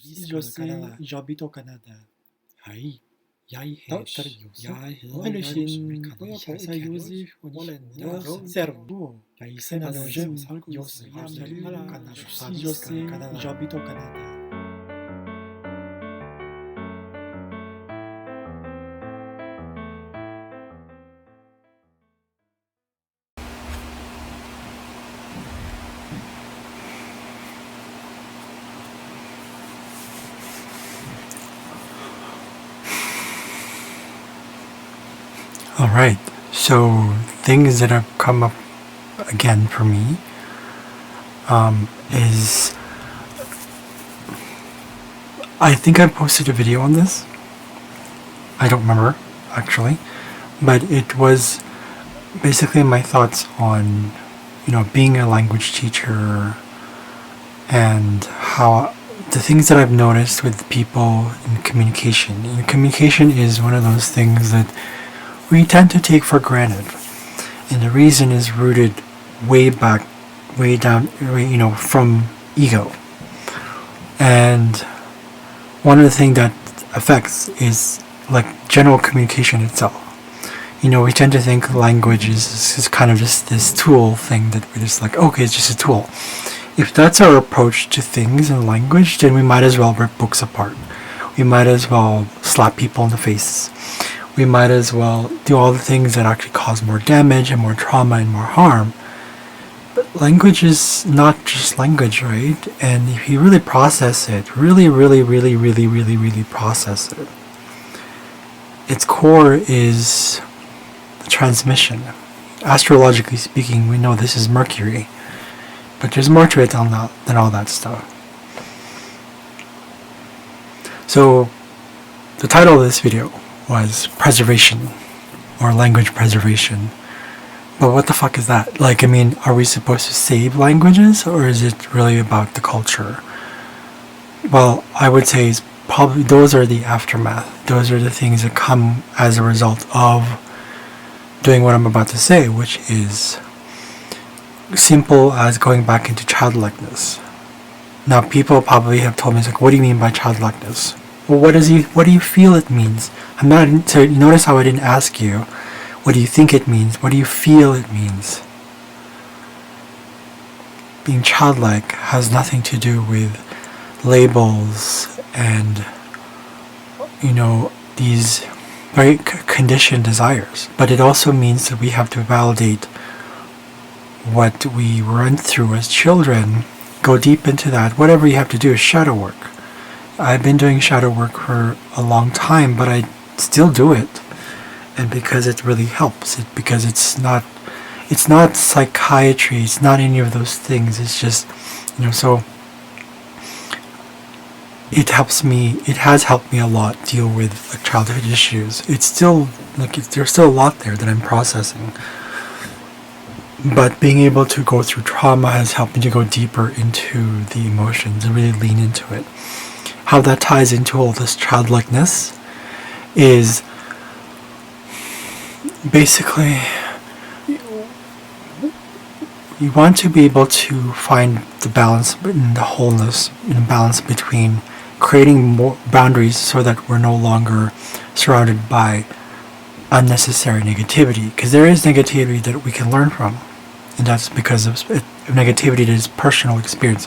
Si je sais, j'habite au Canada. Hai, 어르신 보여서 요셉 servo. Canadien, si je sais, j'habite au Canada. Alright, so things that have come up again for me is I think I posted a video on this. I don't remember actually, but it was basically my thoughts on being a language teacher and how the things that I've noticed with people in communication. And communication is one of those things that we tend to take for granted, and the reason is rooted way down, from ego. And one of the things that affects is like general communication itself. We tend to think language is kind of just this tool thing that we're just like, okay, it's just a tool. If that's our approach to things in language, then we might as well rip books apart. We might as well slap people in the face. We might as well do all the things that actually cause more damage and more trauma and more harm. But language is not just language, right? And if you really process it, really process it, its core is the transmission. Astrologically speaking, we know this is Mercury, but there's more to it than all that stuff. So the title of this video was preservation, or language preservation. But what the fuck is that? Are we supposed to save languages, or is it really about the culture? Well, I would say it's probably those are the aftermath. Those are the things that come as a result of doing what I'm about to say, which is simple as going back into childlikeness. Now, people probably have told me, what do you mean by childlikeness? Well, what do you feel it means? So notice how I didn't ask you, what do you think it means? What do you feel it means? Being childlike has nothing to do with labels and, these very conditioned desires. But it also means that we have to validate what we went through as children, go deep into that. Whatever you have to do is shadow work. I've been doing shadow work for a long time, but I still do it, and because it really helps. Because it's not psychiatry. It's not any of those things. It's just, so it helps me. It has helped me a lot deal with childhood issues. It's still there's still a lot there that I'm processing. But being able to go through trauma has helped me to go deeper into the emotions and really lean into it. How that ties into all this childlikeness is basically you want to be able to find the balance and the wholeness and balance between creating more boundaries so that we're no longer surrounded by unnecessary negativity, because there is negativity that we can learn from, and that's because of negativity that is personal experience,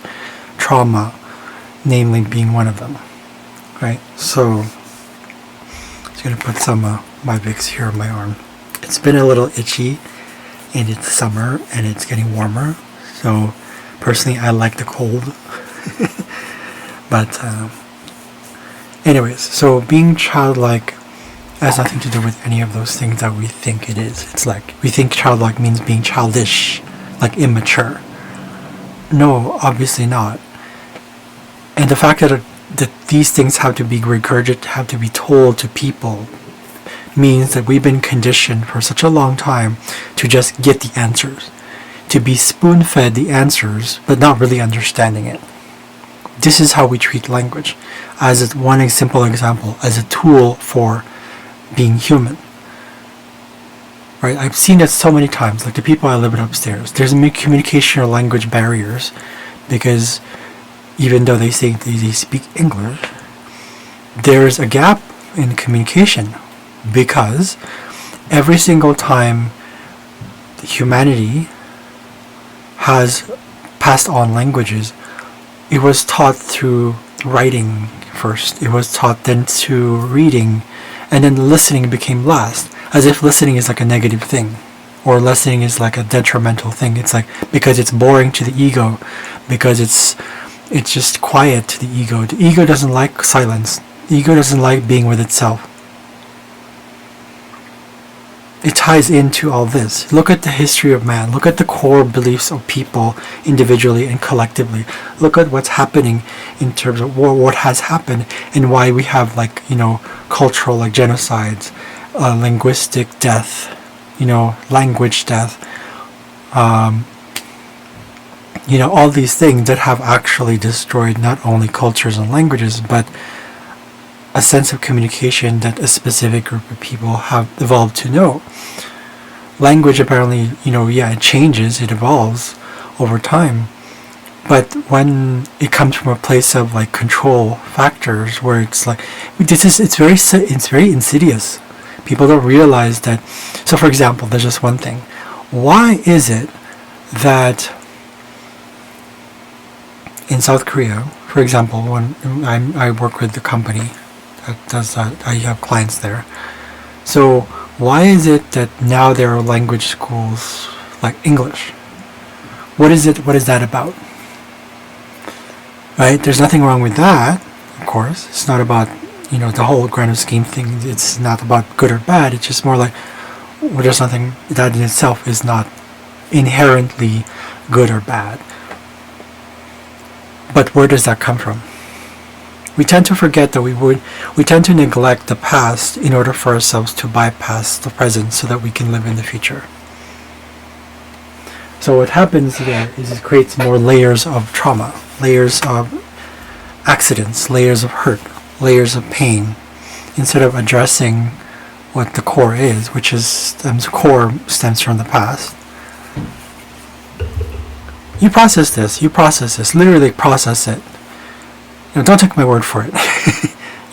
trauma namely being one of them, right? So I'm just going to put some my Vicks here on my arm. It's been a little itchy, and it's summer, and it's getting warmer, so personally I like the cold. But anyways, so being childlike has nothing to do with any of those things that we think it is. It's like we think childlike means being childish, like immature. No, obviously not. And the fact that these things have to be regurgitated, have to be told to people, means that we've been conditioned for such a long time to just get the answers, to be spoon-fed the answers, but not really understanding it. This is how we treat language, as one simple example, as a tool for being human. Right? I've seen it so many times, like the people I live with upstairs. There's communication or language barriers because even though they say they speak English, there's a gap in communication because every single time humanity has passed on languages, it was taught through writing first, it was taught then to reading, and then listening became last, as if listening is like a negative thing, or listening is like a detrimental thing. It's like because it's boring to the ego, because it's just quiet to the ego. The ego doesn't like silence. The ego doesn't like being with itself. It ties into all this. Look at the history of man. Look at the core beliefs of people individually and collectively. Look at what's happening in terms of what has happened and why we have cultural genocides, linguistic death, language death, all these things that have actually destroyed not only cultures and languages, but a sense of communication that a specific group of people have evolved to know. Language apparently, it changes, it evolves over time. But when it comes from a place of control factors, where it's it's very insidious. People don't realize that. So, for example, there's just one thing. Why is it that in South Korea, for example, when I work with the company that does that, I have clients there. So why is it that now there are language schools like English? What is it? What is that about? Right? There's nothing wrong with that, of course. It's not about the whole grand scheme thing. It's not about good or bad. It's just more there's nothing that in itself is not inherently good or bad. But where does that come from? We tend to forget that we tend to neglect the past in order for ourselves to bypass the present so that we can live in the future. So what happens there is it creates more layers of trauma, layers of accidents, layers of hurt, layers of pain, instead of addressing what the core is, which is core stems from the past. You process this, literally process it. Don't take my word for it.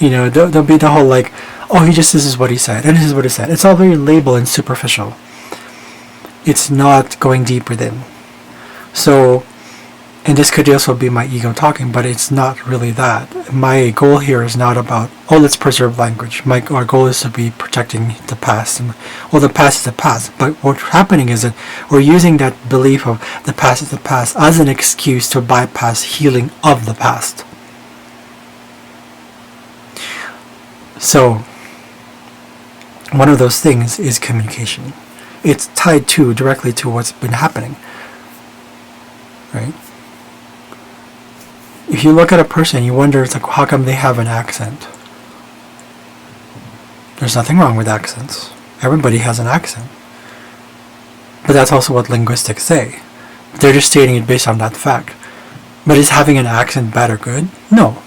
Don't be the whole this is what he said, and this is what he said. It's all very label and superficial. It's not going deep within. So, and this could also be my ego talking, but it's not really that. My goal here is not about, let's preserve language. Our goal is to be protecting the past. The past is the past, but what's happening is that we're using that belief of the past is the past as an excuse to bypass healing of the past. So, one of those things is communication. It's tied directly to what's been happening, right? If you look at a person, you wonder, how come they have an accent? There's nothing wrong with accents. Everybody has an accent. But that's also what linguistics say. They're just stating it based on that fact. But is having an accent bad or good? No.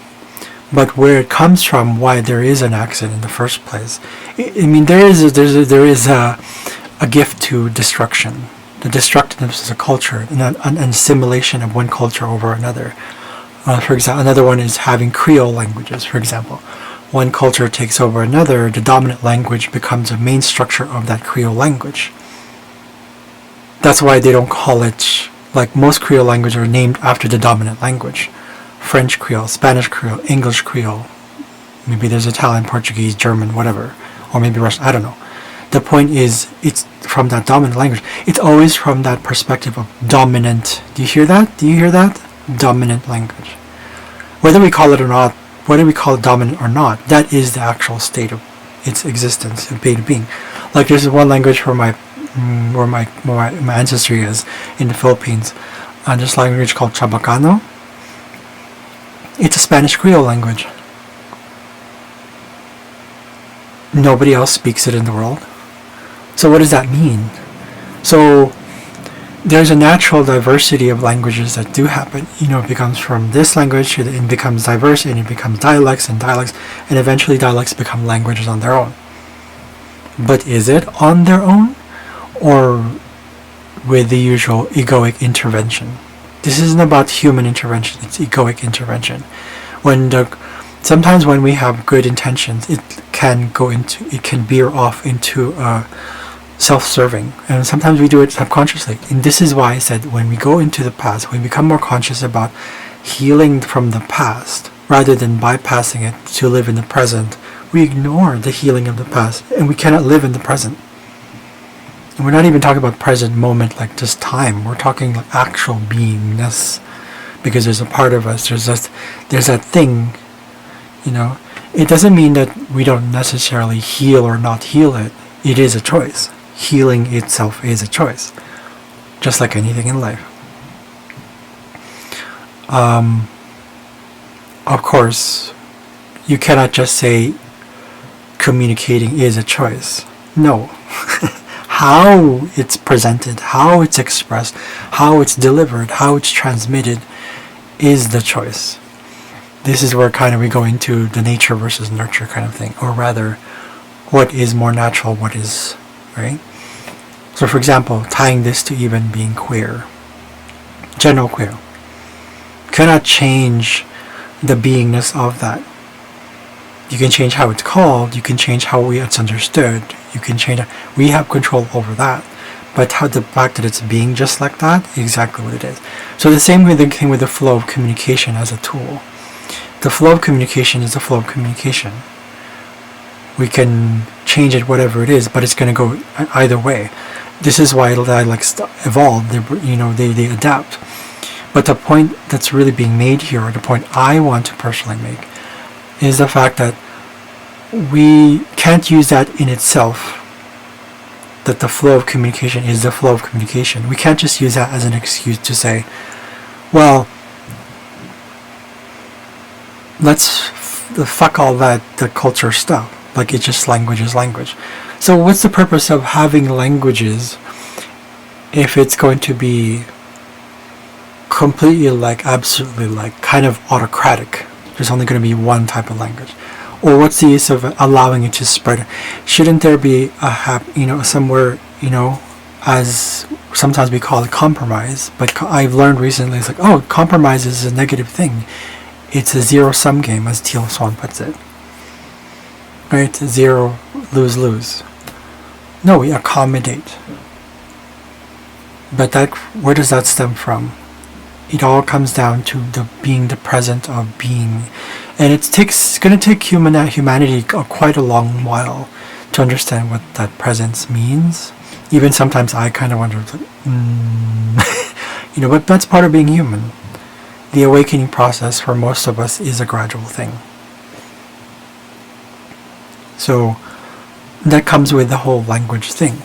But where it comes from, why there is an accent in the first place, there is a gift to destruction. The destructiveness of a culture, an assimilation of one culture over another. For example, another one is having Creole languages, for example. One culture takes over another, the dominant language becomes a main structure of that Creole language. That's why they don't call it, most Creole languages are named after the dominant language. French Creole, Spanish Creole, English Creole. Maybe there's Italian, Portuguese, German, whatever. Or maybe Russian, I don't know. The point is, it's from that dominant language. It's always from that perspective of dominant. Do you hear that? Dominant language. Whether we call it or not, whether we call it dominant or not, that is the actual state of its existence, of being. There's one language where my ancestry is, in the Philippines, and this language called Chabacano. It's a Spanish Creole language. Nobody else speaks it in the world. So what does that mean? So there's a natural diversity of languages that do happen. It becomes from this language, it becomes diverse, and it becomes dialects, and eventually dialects become languages on their own. But is it on their own, or with the usual egoic intervention? This isn't about human intervention, it's egoic intervention. Sometimes when we have good intentions, it can veer off into self-serving, and sometimes we do it subconsciously. And this is why I said when we go into the past, when we become more conscious about healing from the past rather than bypassing it to live in the present, we ignore the healing of the past, and we cannot live in the present. And we're not even talking about present moment like just time. We're talking like actual beingness, because there's a part of us. There's that thing, It doesn't mean that we don't necessarily heal or not heal it. It is a choice. Healing itself is a choice, just like anything in life. Of course, you cannot just say communicating is a choice. No. How it's presented, how it's expressed, how it's delivered, how it's transmitted is the choice. This is where kind of we go into the nature versus nurture kind of thing, or rather, what is more natural, what is, right? So for example, tying this to even being queer, general queer, cannot change the beingness of that. You can change how it's called, you can change how it's understood, you can change it. We have control over that. But the fact that it's being just like that, exactly what it is. So the same way the thing with the flow of communication as a tool. The flow of communication is the flow of communication. We can change it whatever it is, but it's going to go either way. This is why dialects evolve, they adapt. But the point that's really being made here, or the point I want to personally make, is the fact that we can't use that in itself, that the flow of communication is the flow of communication. We can't just use that as an excuse to say, well, let's fuck all that, the culture stuff. Like, it's just language is language. So what's the purpose of having languages if it's going to be completely absolutely kind of autocratic? There's only going to be one type of language. Or what's the use of allowing it to spread? Shouldn't there be somewhere, as sometimes we call it compromise, but I've learned recently, it's compromise is a negative thing. It's a zero-sum game, as Teal Swan puts it. Right? Zero, lose. No, we accommodate. But where does that stem from? It all comes down to being the present of being. And it's going to take humanity quite a long while to understand what that presence means. Even sometimes I kind of wonder, but that's part of being human. The awakening process for most of us is a gradual thing. So that comes with the whole language thing,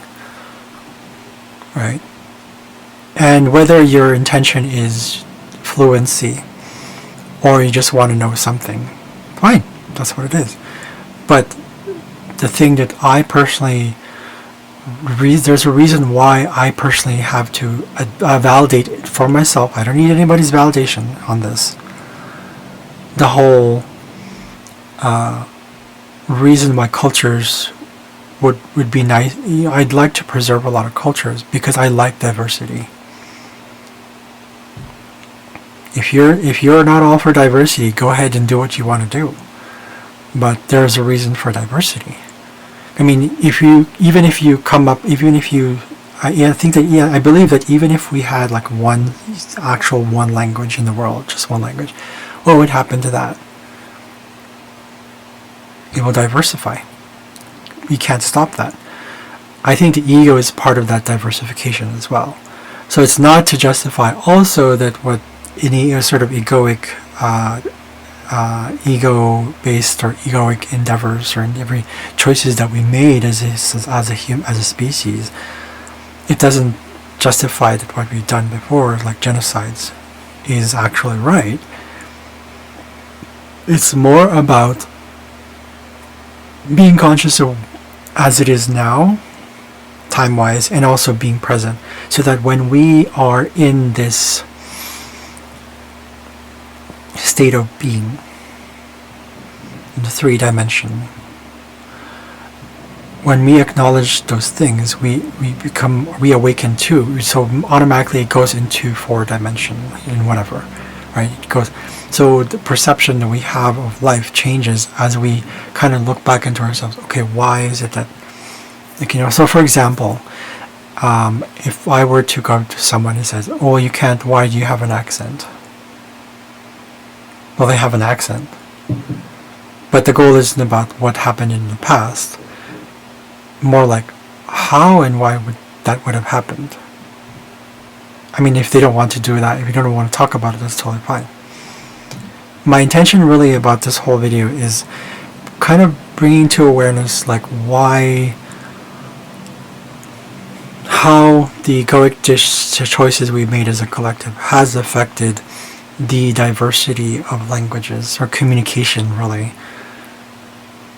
right? And whether your intention is fluency or you just want to know something, fine, that's what it is. But the thing that I personally, there's a reason why I personally have to validate it for myself. I don't need anybody's validation on this. The whole reason why cultures would be nice. I'd like to preserve a lot of cultures because I like diversity. If you're not all for diversity, go ahead and do what you want to do. But there's a reason for diversity. I mean, I believe that even if we had one language in the world, just one language, what would happen to that? It will diversify. We can't stop that. I think the ego is part of that diversification as well. So it's not to justify also that what any sort of egoic, ego-based or egoic endeavors or in every choices that we made as a species, it doesn't justify that what we've done before, like genocides, is actually right. It's more about being conscious of as it is now, time-wise, and also being present, so that when we are in this state of being, in the 3 dimension, when we acknowledge those things, we awaken too. So automatically it goes into 4 dimension in whatever, right? It goes. So the perception that we have of life changes as we kind of look back into ourselves. Okay, why is it that, like, so for example, if I were to go to someone who says, oh, you can't, why do you have an accent? Well, they have an accent. But the goal isn't about what happened in the past. More like how and why would have happened. I mean, if they don't want to do that, if you don't want to talk about it, that's totally fine. My intention really about this whole video is kind of bringing to awareness like how the egoic choices we made as a collective has affected the diversity of languages or communication really,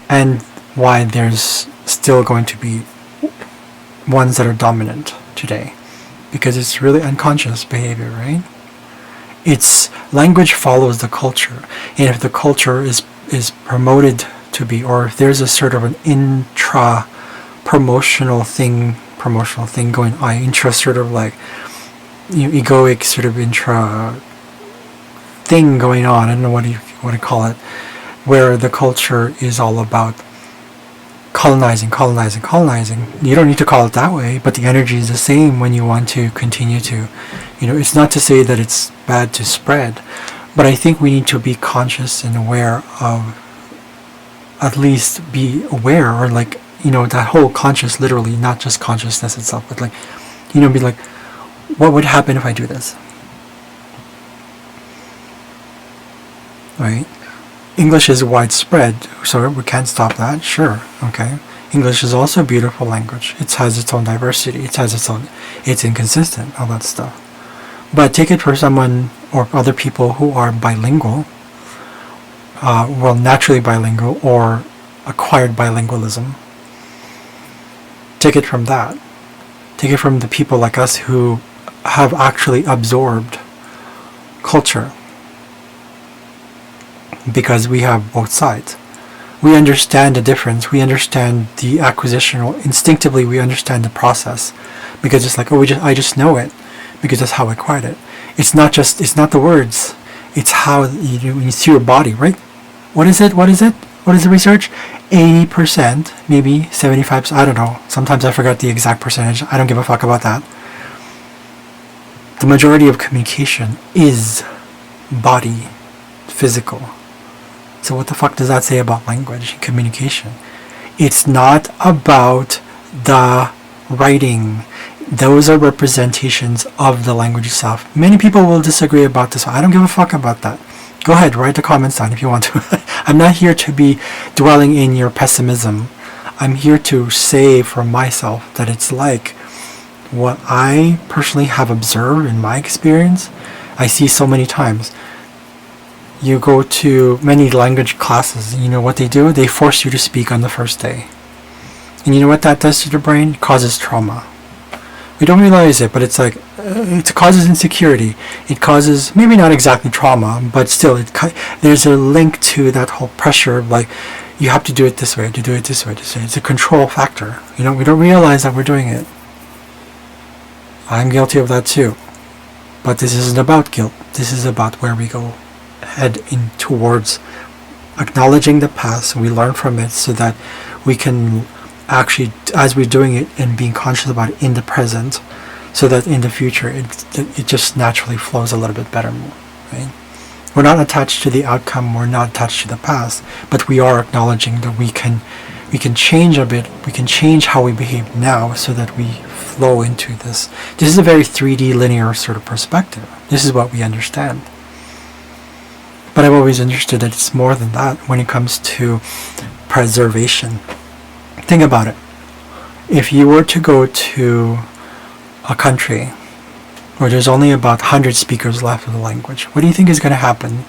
and why there's still going to be ones that are dominant today, because it's really unconscious behavior, right? It's language follows the culture, and if the culture is promoted to be, or if there's a sort of an intra promotional thing going on, intra sort of like egoic sort of intra thing going on, I don't know what you want to call it, where the culture is all about colonizing. You don't need to call it that way, but the energy is the same when you want to continue to, it's not to say that it's bad to spread, but I think we need to be conscious and aware of, at least be aware, or like, that whole conscious, literally, not just consciousness itself, but like, be like, what would happen if I do this? Right? English is widespread, so we can't stop that, sure, okay. English is also a beautiful language. It has its own diversity, it's inconsistent, all that stuff. But take it for someone or other people who are bilingual, naturally bilingual or acquired bilingualism. Take it from that. Take it from the people like us who have actually absorbed culture, because we have both sides. We understand the difference. We understand the acquisitional. Instinctively, we understand the process, because it's like, I just know it, because that's how I acquired it. It's not the words. It's how you see your body, right? What is it? What is the research? 80%, maybe 75%. I don't know. Sometimes I forget the exact percentage. I don't give a fuck about that. The majority of communication is body, physical. So what the fuck does that say about language and communication? It's not about the writing. Those are representations of the language itself. Many people will disagree about this. I don't give a fuck about that. Go ahead, write the comments down if you want to. I'm not here to be dwelling in your pessimism. I'm here to say for myself that it's like what I personally have observed in my experience. I see so many times. You go to many language classes, you know what they do? They force you to speak on the first day. And you know what that does to the brain? It causes trauma. We don't realize it, but it's like, it causes insecurity. It causes, maybe not exactly trauma, but still, there's a link to that whole pressure of like, you have to do it this way, to do it this way, this way. It's a control factor. We don't realize that we're doing it. I'm guilty of that too. But this isn't about guilt. This is about where we go. Head in towards acknowledging the past, we learn from it so that we can actually, as we're doing it and being conscious about it in the present, so that in the future it just naturally flows a little bit better, right? We're not attached to the outcome, we're not attached to the past, but we are acknowledging that we can change a bit, we can change how we behave now so that we flow into this. This is a very 3D linear sort of perspective. This is what we understand. But I've always understood that it's more than that when it comes to preservation. Think about it. If you were to go to a country where there's only about 100 speakers left of the language, what do you think is going to happen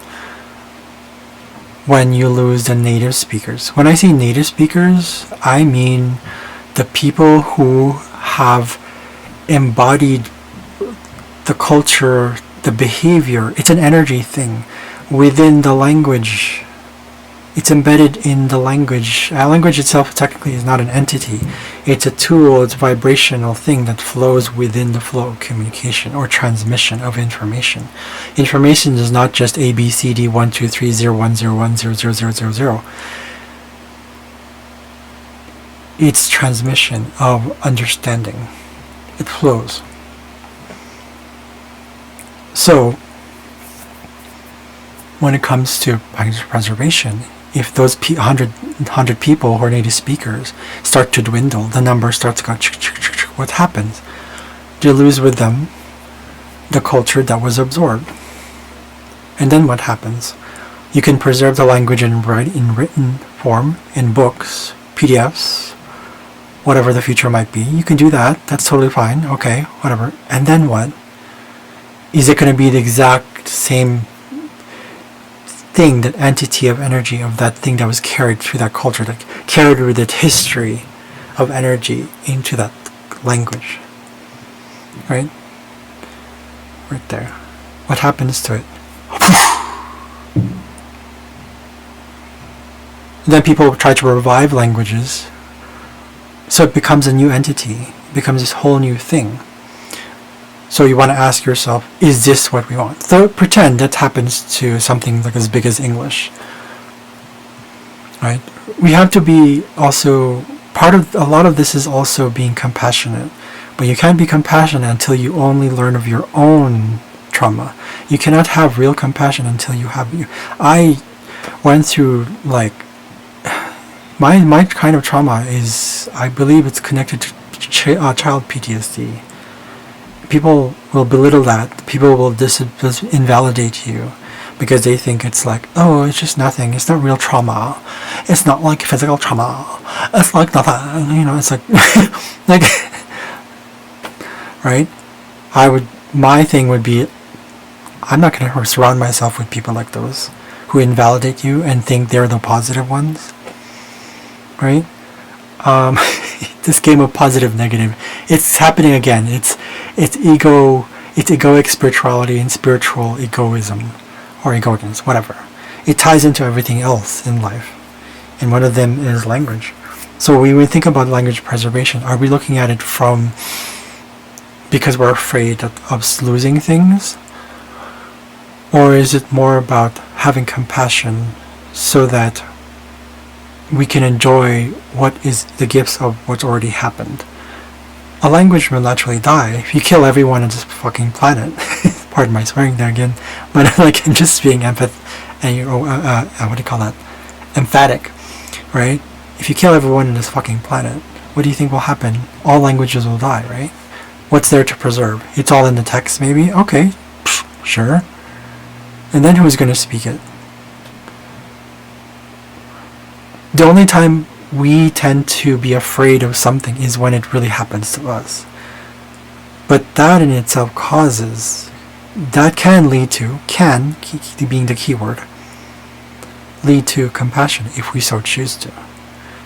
when you lose the native speakers? When I say native speakers, I mean the people who have embodied the culture, the behavior. It's an energy thing within the language It's embedded in the language. Language itself technically is not an entity. It's a tool, it's a vibrational thing that flows within the flow of communication or transmission of information. Information is not just A, B, C, D, 1, 2, 3, 0, 1, 0, 1, 0, 0, 0, 0, 0. It's transmission of understanding. It flows. So, when it comes to language preservation, if those 100 people who are native speakers start to dwindle, the number starts to go, what happens? You lose with them the culture that was absorbed. And then what happens? You can preserve the language in written form, in books, PDFs, whatever the future might be. You can do that. That's totally fine. Okay, whatever. And then what? Is it going to be the exact same thing, that entity of energy of that thing that was carried through that culture, that carried with that history of energy into that language? Right? Right there. What happens to it? Then people try to revive languages, so it becomes a new entity, it becomes this whole new thing. So you want to ask yourself, is this what we want? So pretend that happens to something like as big as English. Right? We have to be also, part of, a lot of this is also being compassionate. But you can't be compassionate until you only learn of your own trauma. You cannot have real compassion until you have, I went through like, my kind of trauma is, I believe it's connected to child PTSD. People will belittle that. People will invalidate you because they think it's like, oh, it's just nothing. It's not real trauma. It's not like physical trauma. It's like nothing. You know, it's like, like, right? My thing would be, I'm not going to surround myself with people like those who invalidate you and think they're the positive ones. Right? This game of positive negative, it's happening again. It's egoic spirituality and spiritual egoism or egoism, whatever. It ties into everything else in life, and one of them is language. So when we think about language preservation, are we looking at it from because we're afraid of losing things, or is it more about having compassion so that we can enjoy what is the gifts of what's already happened? A language will naturally die. If you kill everyone on this fucking planet, pardon my swearing there again, but like just being what do you call that? Emphatic, right? If you kill everyone on this fucking planet, what do you think will happen? All languages will die, right? What's there to preserve? It's all in the text, maybe? Okay, sure. And then who's going to speak it? The only time we tend to be afraid of something is when it really happens to us. But that in itself that can lead to, being the key word, lead to compassion if we so choose to.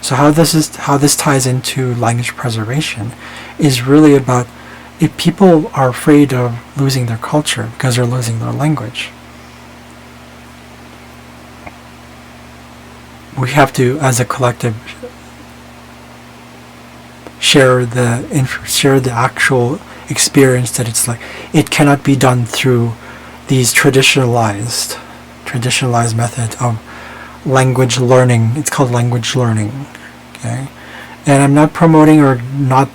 So how this ties into language preservation is really about, if people are afraid of losing their culture because they're losing their language, we have to, as a collective, share the actual experience that it's like, it cannot be done through these traditionalized method of language learning. It's called language learning. Okay, and I'm not promoting not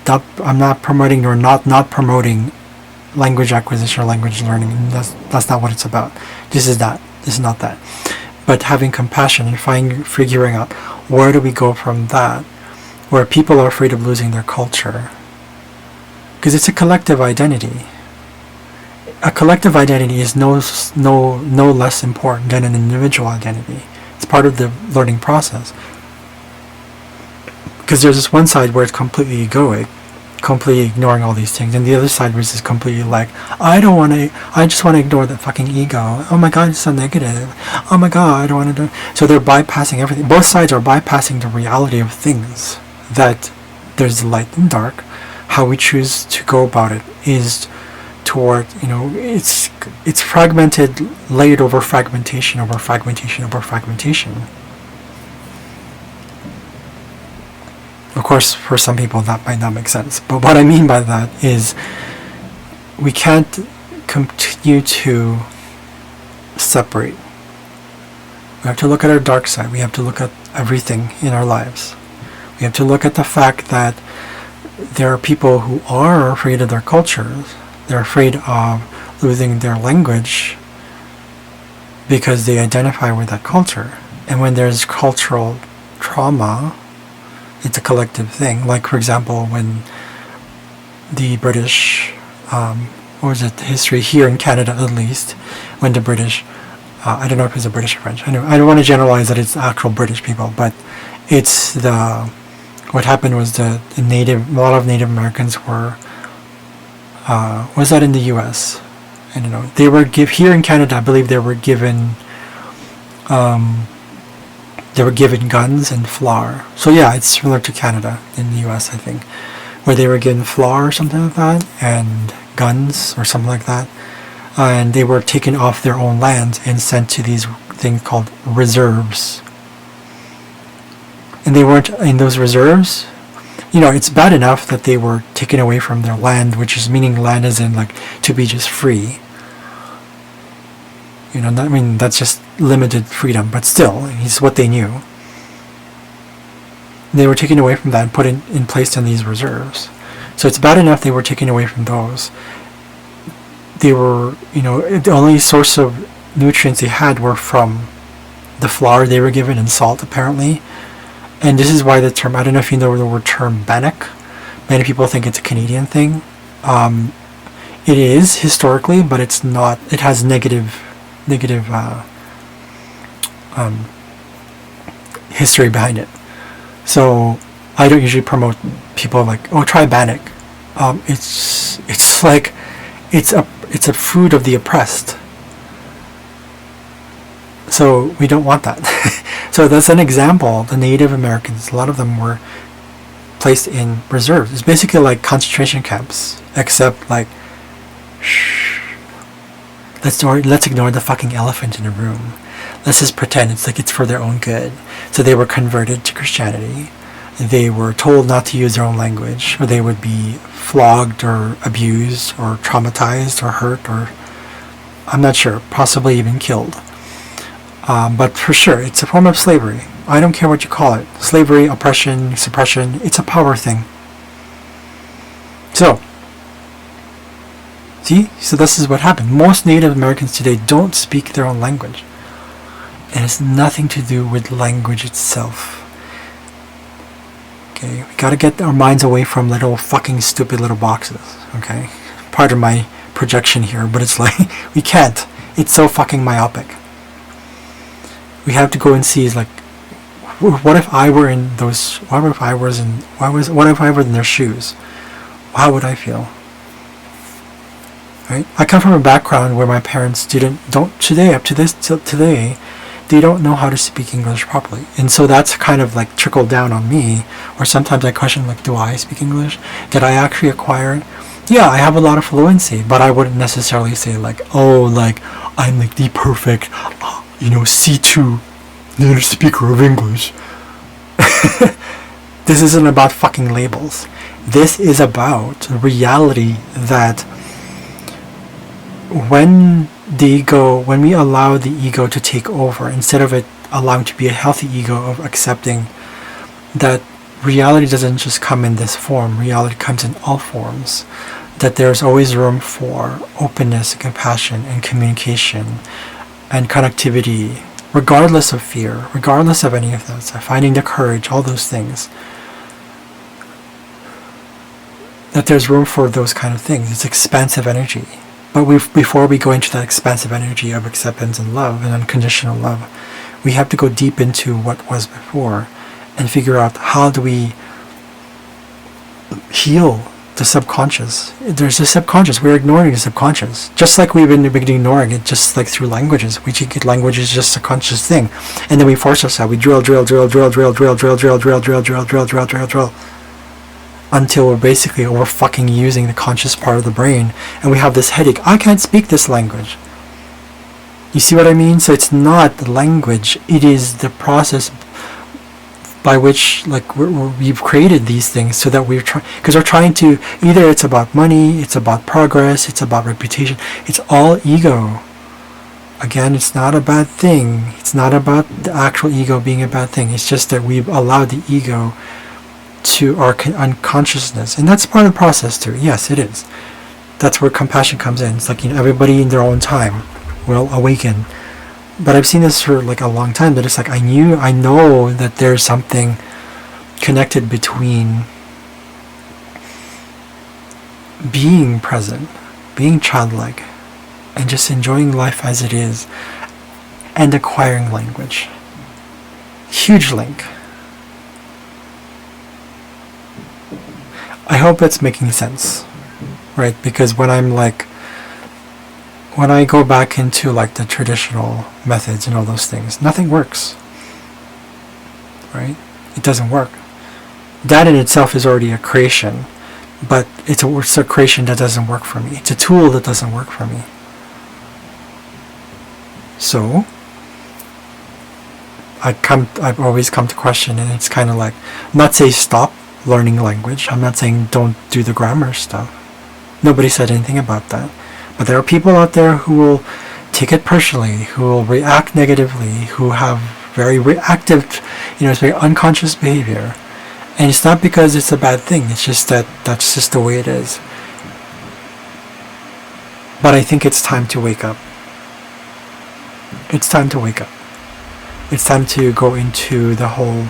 promoting language acquisition or language learning. That's not what it's about. This is not that. But having compassion and figuring out where do we go from that, where people are afraid of losing their culture, because it's a collective identity. A collective identity is no less important than an individual identity. It's part of the learning process. Because there's this one side where it's completely egoic, completely ignoring all these things, and the other side was just completely like, I just want to ignore that fucking ego. Oh my god, it's so negative. Oh my god, I don't want to do. So they're bypassing everything. Both sides are bypassing the reality of things, that there's light and dark. How we choose to go about it is toward, it's fragmented, layered over fragmentation over fragmentation over fragmentation. course, for some people that might not make sense. But what I mean by that is we can't continue to separate. We have to look at our dark side. We have to look at everything in our lives. We have to look at the fact that there are people who are afraid of their cultures. They're afraid of losing their language because they identify with that culture. And when there's cultural trauma, it's a collective thing. Like, for example, when the British, what was it, history here in Canada at least, when the British, I don't know if it's the British or French, I don't want to generalize that it's actual British people, but it's what happened was a lot of Native Americans were, was that in the US? I don't know. They were here in Canada, I believe they were given guns and flour. So yeah, it's similar to Canada in the US, I think, where they were given flour or something like that, and guns or something like that, and they were taken off their own lands and sent to these things called reserves. And they weren't in those reserves. It's bad enough that they were taken away from their land, which is meaning land as in like to be just free. That's just limited freedom, but still, it's what they knew. They were taken away from that and put in place in these reserves. So it's bad enough they were taken away from those. They were, the only source of nutrients they had were from the flour they were given and salt, apparently. And this is why the term, I don't know if you know the word term bannock. Many people think it's a Canadian thing. It is historically, but it's not. It has negative history behind it. So I don't usually promote people like, oh, try bannock. It's like it's a food of the oppressed. So we don't want that. So that's an example. The Native Americans, a lot of them were placed in reserves. It's basically like concentration camps, except like, let's ignore the fucking elephant in the room. Let's just pretend it's like it's for their own good. So they were converted to Christianity. They were told not to use their own language, or they would be flogged or abused or traumatized or hurt, or I'm not sure, possibly even killed. But for sure, it's a form of slavery. I don't care what you call it. Slavery, oppression, suppression, it's a power thing. So this is what happened. Most Native Americans today don't speak their own language. And it's nothing to do with language itself. Okay, we gotta get our minds away from little fucking stupid little boxes. Okay, part of my projection here, but it's like, we can't. It's so fucking myopic. We have to go and see, like, what if I were in those, what if I were in their shoes? How would I feel? Right? I come from a background where my parents don't today, up to this till today, they don't know how to speak English properly. And so that's kind of like trickled down on me, or sometimes I question, like, do I speak English? Did I actually acquire it? Yeah, I have a lot of fluency, but I wouldn't necessarily say like, oh, like, I'm like the perfect, C2 native speaker of English. This isn't about fucking labels. This is about reality that when we allow the ego to take over, instead of it allowing to be a healthy ego of accepting that reality doesn't just come in this form, reality comes in all forms, that there's always room for openness and compassion and communication and connectivity, regardless of fear, regardless of any of those, finding the courage, all those things, that there's room for those kind of things. It's expansive energy. But before we go into that expansive energy of acceptance and love and unconditional love, we have to go deep into what was before and figure out, how do we heal the subconscious? There's the subconscious. We're ignoring the subconscious. Just like we've been ignoring it, just like through languages. We think language is just a conscious thing. And then we force ourselves. We drill, until we're fucking using the conscious part of the brain, and we have this headache. I can't speak this language. You see what I mean? So it's not the language, it is the process by which like we've created these things so that we're trying, because we're trying to, either it's about money, it's about progress, it's about reputation. It's all ego. Again, it's not a bad thing. It's not about the actual ego being a bad thing. It's just that we've allowed the ego to our unconsciousness, and that's part of the process too. Yes, it is. That's where compassion comes in. It's like, everybody in their own time will awaken. But I've seen this for like a long time, that it's like I know that there's something connected between being present, being childlike, and just enjoying life as it is, and acquiring language. Huge link. I hope it's making sense, right? Because when I go back into like the traditional methods and all those things, nothing works, right? It doesn't work. That in itself is already a creation, but it's a creation that doesn't work for me. It's a tool that doesn't work for me. So I've always come to question, and it's kind of like, I'm not saying stop learning language. I'm not saying don't do the grammar stuff. Nobody said anything about that. But there are people out there who will take it personally, who will react negatively, who have very reactive, it's very unconscious behavior. And it's not because it's a bad thing. It's just that that's just the way it is. But I think it's time to wake up. It's time to wake up. It's time to go into the whole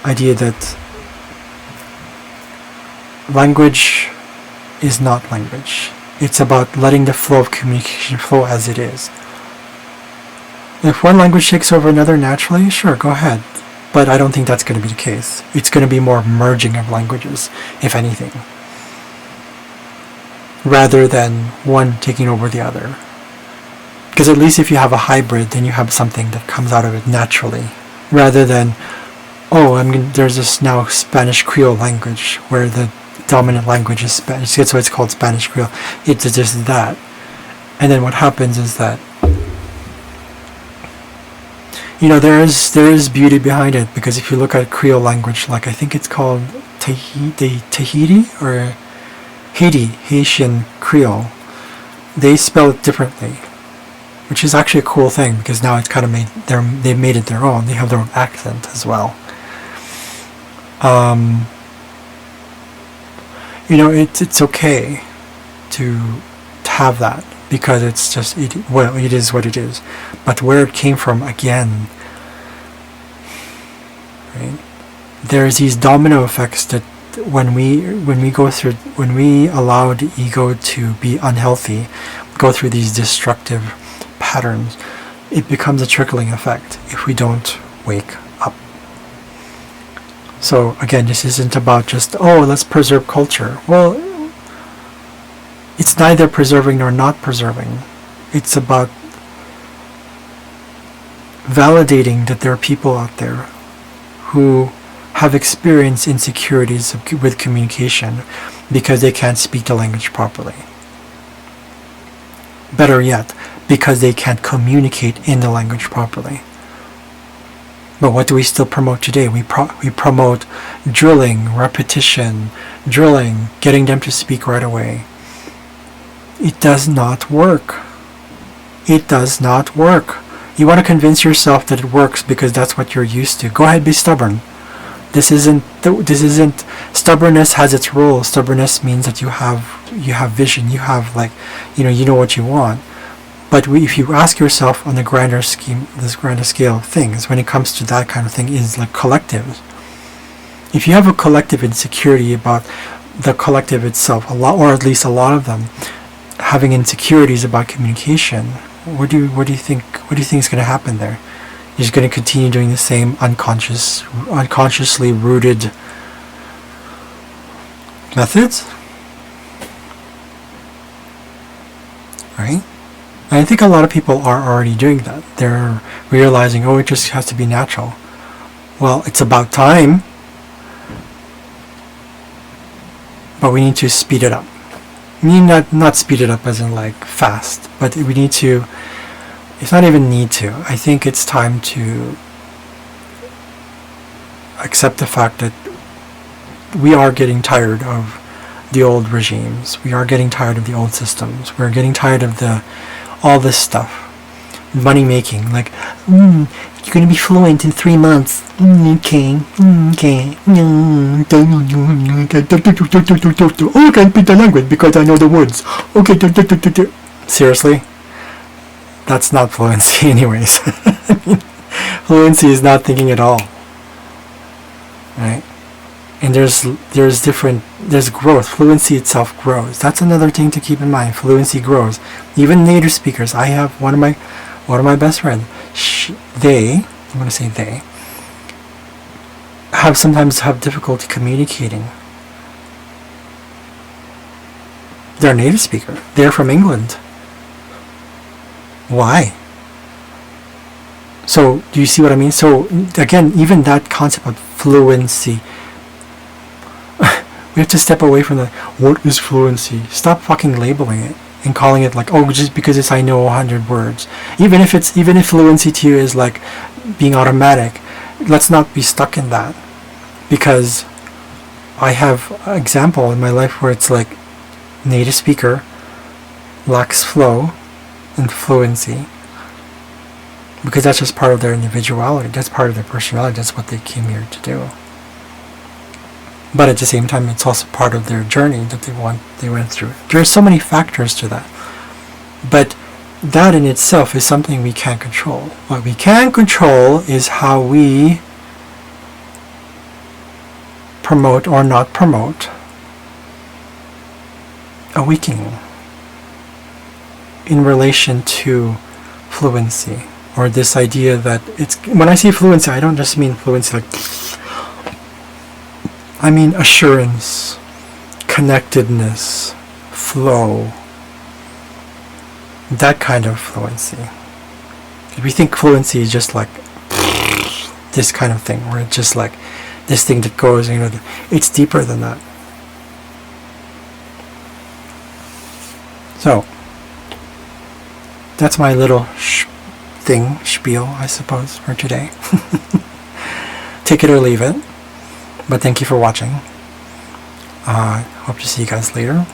idea that language is not language. It's about letting the flow of communication flow as it is. If one language takes over another naturally, sure, go ahead. But I don't think that's going to be the case. It's going to be more merging of languages, if anything, rather than one taking over the other. Because at least if you have a hybrid, then you have something that comes out of it naturally, rather than, there's this now Spanish Creole language where the dominant language is Spanish. That's why it's called Spanish Creole. It's just that. And then what happens is that, there is beauty behind it, because if you look at Creole language, like I think it's called Tahiti or Haitian Creole, they spell it differently, which is actually a cool thing, because now it's kind of they've made it their own. They have their own accent as well. It's okay to have that, because it's just it is what it is. But where it came from, again, right? There's these domino effects that when we allow the ego to be unhealthy, go through these destructive patterns, it becomes a trickling effect if we don't wake up. So again, this isn't about just, let's preserve culture. Well, it's neither preserving nor not preserving. It's about validating that there are people out there who have experienced insecurities with communication because they can't speak the language properly. Better yet, because they can't communicate in the language properly. But what do we still promote today? We promote drilling, repetition, getting them to speak right away. It does not work. It does not work. You want to convince yourself that it works because that's what you're used to. Go ahead, be stubborn. This isn't. Stubbornness has its role. Stubbornness means that you have vision. You have you know what you want. But if you ask yourself on the grander scale of things, when it comes to that kind of thing, is like collectives. If you have a collective insecurity about the collective itself, or at least a lot of them, having insecurities about communication, what do you think is going to happen there? You're just going to continue doing the same unconsciously rooted methods, right? And I think a lot of people are already doing that. They're realizing, it just has to be natural. Well, it's about time, but we need to speed it up. I mean, not speed it up as in like fast, but we need to. It's not even need to. I think it's time to accept the fact that we are getting tired of the old regimes. We are getting tired of the old systems. We're getting tired of all this stuff. Money making, like, you're gonna be fluent in 3 months. Okay. Okay. Oh, I can speak the language because I know the words. Okay. Seriously? That's not fluency anyways. Fluency is not thinking at all. Right? And there's growth. Fluency itself grows. That's another thing to keep in mind. Fluency grows. Even native speakers. I have one of my best friends. They sometimes have difficulty communicating. They're a native speaker. They're from England. Why? So, do you see what I mean? So, again, even that concept of fluency, we have to step away from what is fluency? Stop fucking labeling it and calling it like, oh, just because I know 100 words. Even if fluency to you is like being automatic, let's not be stuck in that. Because I have an example in my life where it's like native speaker lacks flow and fluency. Because that's just part of their individuality. That's part of their personality. That's what they came here to do. But at the same time, it's also part of their journey that they went through. There's so many factors to that. But that in itself is something we can't control. What we can control is how we promote or not promote awakening in relation to fluency. Or this idea that when I say fluency, I don't just mean fluency like, I mean assurance, connectedness, flow, that kind of fluency. If we think fluency is just like this kind of thing, where it's just like this thing that goes, it's deeper than that. So, that's my little spiel, I suppose, for today. Take it or leave it. But thank you for watching. Hope to see you guys later.